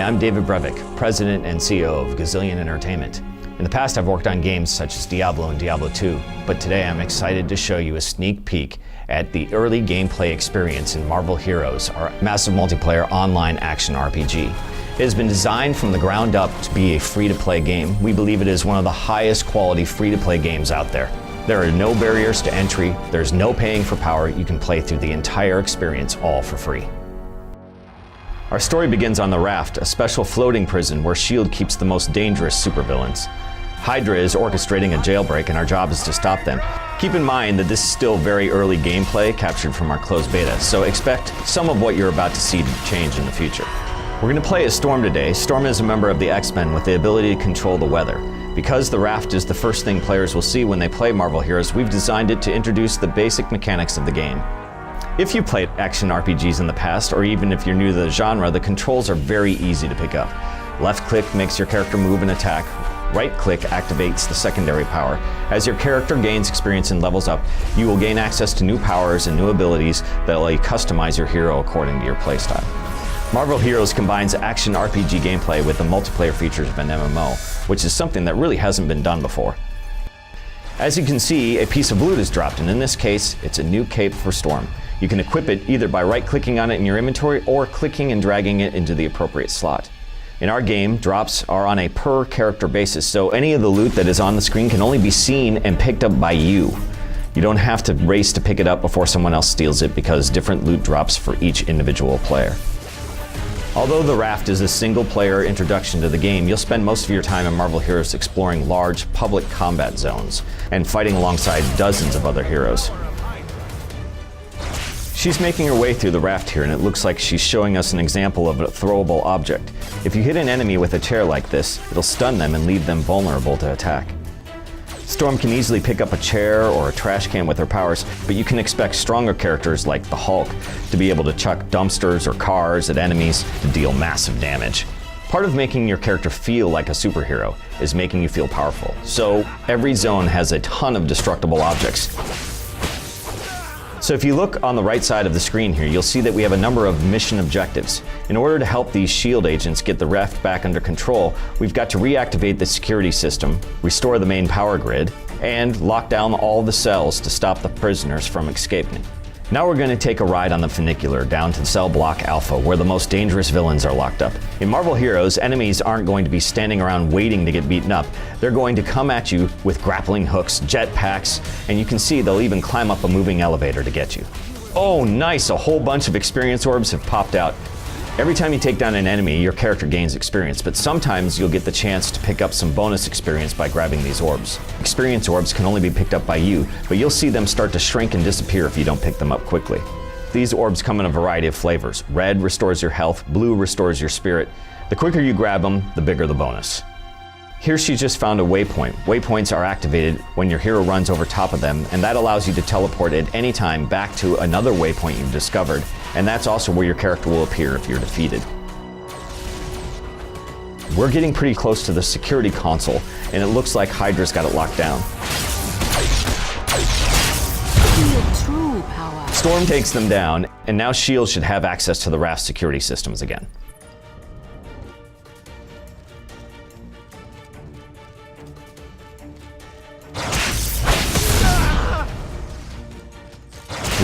I'm David Brevik, President and CEO of Gazillion Entertainment. In the past, I've worked on games such as Diablo and Diablo 2, but today I'm excited to show you a sneak peek at the early gameplay experience in Marvel Heroes, our massive multiplayer online action RPG. It has been designed from the ground up to be a free-to-play game. We believe it is one of the highest quality free-to-play games out there. There are no barriers to entry, there's no paying for power, you can play through the entire experience all for free. Our story begins on the Raft, a special floating prison where S.H.I.E.L.D. keeps the most dangerous supervillains. Hydra is orchestrating a jailbreak and our job is to stop them. Keep in mind that this is still very early gameplay captured from our closed beta, so expect some of what you're about to see to change in the future. We're going to play as Storm today. Storm is a member of the X-Men with the ability to control the weather. Because the Raft is the first thing players will see when they play Marvel Heroes, we've designed it to introduce the basic mechanics of the game. If you played action RPGs in the past, or even if you're new to the genre, the controls are very easy to pick up. Left click makes your character move and attack. Right click activates the secondary power. As your character gains experience and levels up, you will gain access to new powers and new abilities that allow you to customize your hero according to your playstyle. Marvel Heroes combines action RPG gameplay with the multiplayer features of an MMO, which is something that really hasn't been done before. As you can see, a piece of loot is dropped, and in this case, it's a new cape for Storm. You can equip it either by right-clicking on it in your inventory or clicking and dragging it into the appropriate slot. In our game, drops are on a per-character basis, so any of the loot that is on the screen can only be seen and picked up by you. You don't have to race to pick it up before someone else steals it because different loot drops for each individual player. Although the Raft is a single-player introduction to the game, you'll spend most of your time in Marvel Heroes exploring large public combat zones and fighting alongside dozens of other heroes. She's making her way through the Raft here, and it looks like she's showing us an example of a throwable object. If you hit an enemy with a chair like this, it'll stun them and leave them vulnerable to attack. Storm can easily pick up a chair or a trash can with her powers, but you can expect stronger characters like the Hulk to be able to chuck dumpsters or cars at enemies to deal massive damage. Part of making your character feel like a superhero is making you feel powerful, so every zone has a ton of destructible objects. So if you look on the right side of the screen here, you'll see that we have a number of mission objectives. In order to help these S.H.I.E.L.D. agents get the Raft back under control, we've got to reactivate the security system, restore the main power grid, and lock down all the cells to stop the prisoners from escaping. Now we're going to take a ride on the funicular down to Cell Block Alpha, where the most dangerous villains are locked up. In Marvel Heroes, enemies aren't going to be standing around waiting to get beaten up. They're going to come at you with grappling hooks, jetpacks, and you can see they'll even climb up a moving elevator to get you. Oh, nice! A whole bunch of experience orbs have popped out. Every time you take down an enemy, your character gains experience, but sometimes you'll get the chance to pick up some bonus experience by grabbing these orbs. Experience orbs can only be picked up by you, but you'll see them start to shrink and disappear if you don't pick them up quickly. These orbs come in a variety of flavors. Red restores your health, blue restores your spirit. The quicker you grab them, the bigger the bonus. Here she just found a waypoint. Waypoints are activated when your hero runs over top of them, and that allows you to teleport at any time back to another waypoint you've discovered, and that's also where your character will appear if you're defeated. We're getting pretty close to the security console, and it looks like Hydra's got it locked down. True power. Storm takes them down, and now S.H.I.E.L.D. should have access to the Raft security systems again.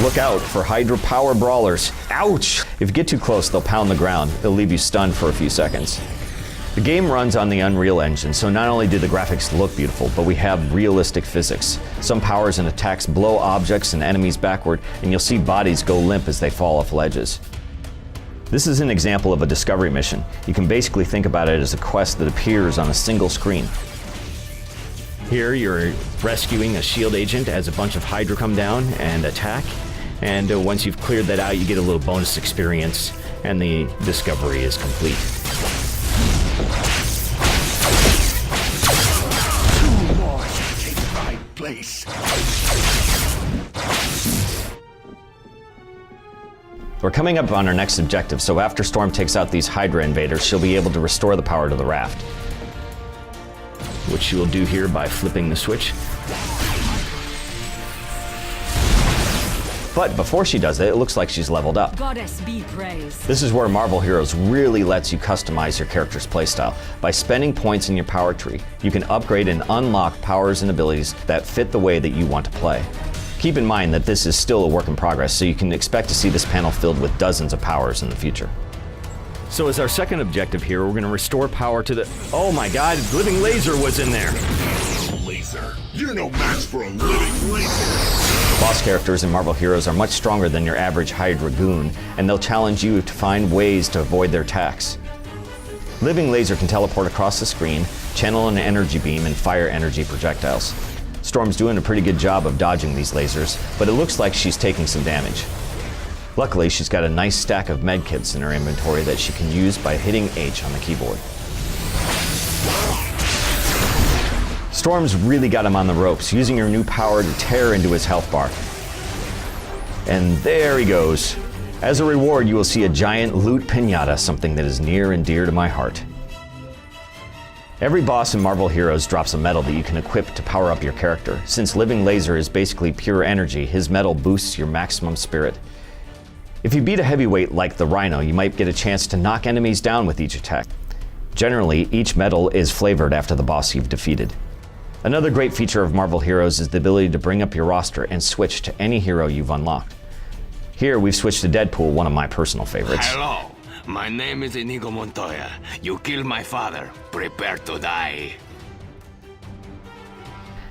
Look out for Hydra power brawlers. Ouch! If you get too close, they'll pound the ground. They'll leave you stunned for a few seconds. The game runs on the Unreal Engine, so not only do the graphics look beautiful, but we have realistic physics. Some powers and attacks blow objects and enemies backward, and you'll see bodies go limp as they fall off ledges. This is an example of a discovery mission. You can basically think about it as a quest that appears on a single screen. Here you're rescuing a S.H.I.E.L.D. agent as a bunch of Hydra come down and attack. And once you've cleared that out, you get a little bonus experience, and the discovery is complete. Two more to take my place. We're coming up on our next objective, so after Storm takes out these Hydra invaders, she'll be able to restore the power to the Raft, which she will do here by flipping the switch. But before she does it looks like she's leveled up. Goddess be praised. This is where Marvel Heroes really lets you customize your character's playstyle. By spending points in your power tree, you can upgrade and unlock powers and abilities that fit the way that you want to play. Keep in mind that this is still a work in progress, so you can expect to see this panel filled with dozens of powers in the future. So as our second objective here, we're going to restore power to the... Oh my god, Living Laser was in there! Laser. You're no match for a living laser. Boss characters in Marvel Heroes are much stronger than your average Hydra goon, and they'll challenge you to find ways to avoid their attacks. Living Laser can teleport across the screen, channel an energy beam, and fire energy projectiles. Storm's doing a pretty good job of dodging these lasers, but it looks like she's taking some damage. Luckily, she's got a nice stack of medkits in her inventory that she can use by hitting H on the keyboard. Storm's really got him on the ropes, using her new power to tear into his health bar. And there he goes. As a reward, you will see a giant loot piñata, something that is near and dear to my heart. Every boss in Marvel Heroes drops a medal that you can equip to power up your character. Since Living Laser is basically pure energy, his medal boosts your maximum spirit. If you beat a heavyweight like the Rhino, you might get a chance to knock enemies down with each attack. Generally, each medal is flavored after the boss you've defeated. Another great feature of Marvel Heroes is the ability to bring up your roster and switch to any hero you've unlocked. Here we've switched to Deadpool, one of my personal favorites. Hello, my name is Inigo Montoya. You killed my father. Prepare to die.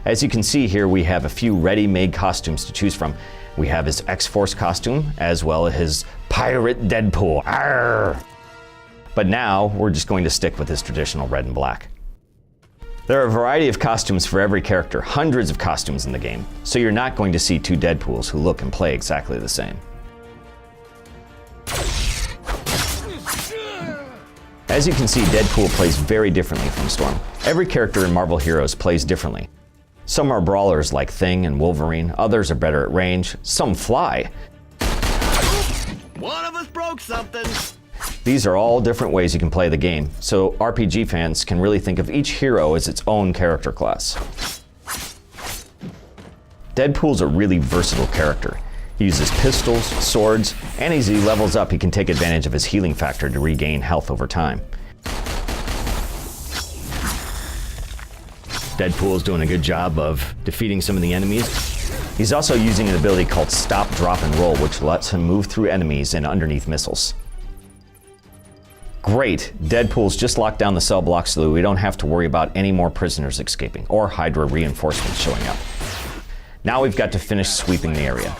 As you can see here, we have a few ready-made costumes to choose from. We have his X-Force costume, as well as his Pirate Deadpool. Arrgh! But now, we're just going to stick with his traditional red and black. There are a variety of costumes for every character, hundreds of costumes in the game, so you're not going to see two Deadpools who look and play exactly the same. As you can see, Deadpool plays very differently from Storm. Every character in Marvel Heroes plays differently. Some are brawlers like Thing and Wolverine, others are better at range, some fly. One of us broke something. These are all different ways you can play the game, so RPG fans can really think of each hero as its own character class. Deadpool's a really versatile character. He uses pistols, swords, and as he levels up, he can take advantage of his healing factor to regain health over time. Deadpool's doing a good job of defeating some of the enemies. He's also using an ability called Stop, Drop, and Roll, which lets him move through enemies and underneath missiles. Great, Deadpool's just locked down the cell block so that we don't have to worry about any more prisoners escaping or Hydra reinforcements showing up. Now we've got to finish sweeping the area.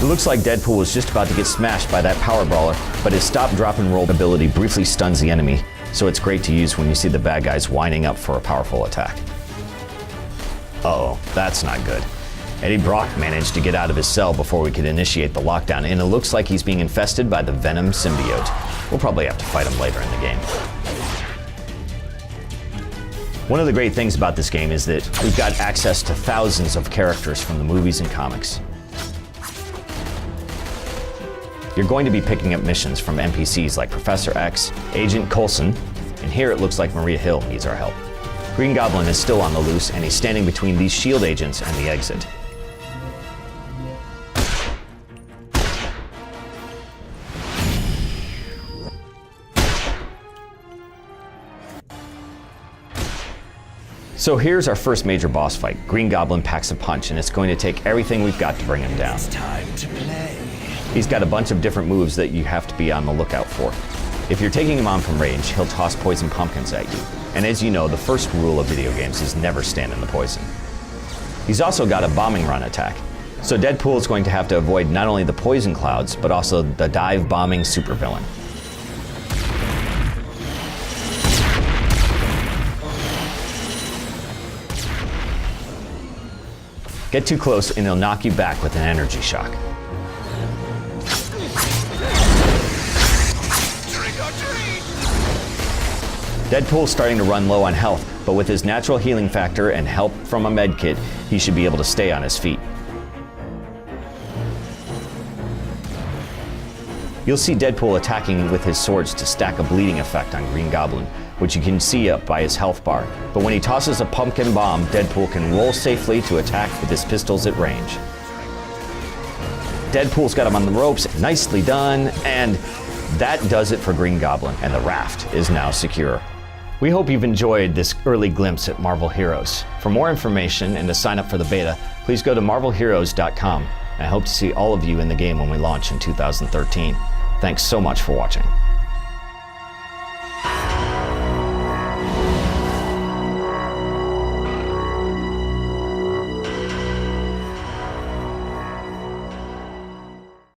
It looks like Deadpool was just about to get smashed by that power brawler, but his stop, drop, and roll ability briefly stuns the enemy, so it's great to use when you see the bad guys winding up for a powerful attack. Uh-oh, that's not good. Eddie Brock managed to get out of his cell before we could initiate the lockdown, and it looks like he's being infested by the Venom symbiote. We'll probably have to fight him later in the game. One of the great things about this game is that we've got access to thousands of characters from the movies and comics. You're going to be picking up missions from NPCs like Professor X, Agent Coulson, and here it looks like Maria Hill needs our help. Green Goblin is still on the loose, and he's standing between these SHIELD agents and the exit. So here's our first major boss fight. Green Goblin packs a punch, and it's going to take everything we've got to bring him down. It's time to play. He's got a bunch of different moves that you have to be on the lookout for. If you're taking him on from range, he'll toss poison pumpkins at you. And as you know, the first rule of video games is never stand in the poison. He's also got a bombing run attack. So Deadpool is going to have to avoid not only the poison clouds, but also the dive bombing supervillain. Get too close and he'll knock you back with an energy shock. Deadpool's starting to run low on health, but with his natural healing factor and help from a med kit, he should be able to stay on his feet. You'll see Deadpool attacking with his swords to stack a bleeding effect on Green Goblin, which you can see up by his health bar. But when he tosses a pumpkin bomb, Deadpool can roll safely to attack with his pistols at range. Deadpool's got him on the ropes, nicely done, and that does it for Green Goblin, and the raft is now secure. We hope you've enjoyed this early glimpse at Marvel Heroes. For more information and to sign up for the beta, please go to marvelheroes.com. I hope to see all of you in the game when we launch in 2013. Thanks so much for watching.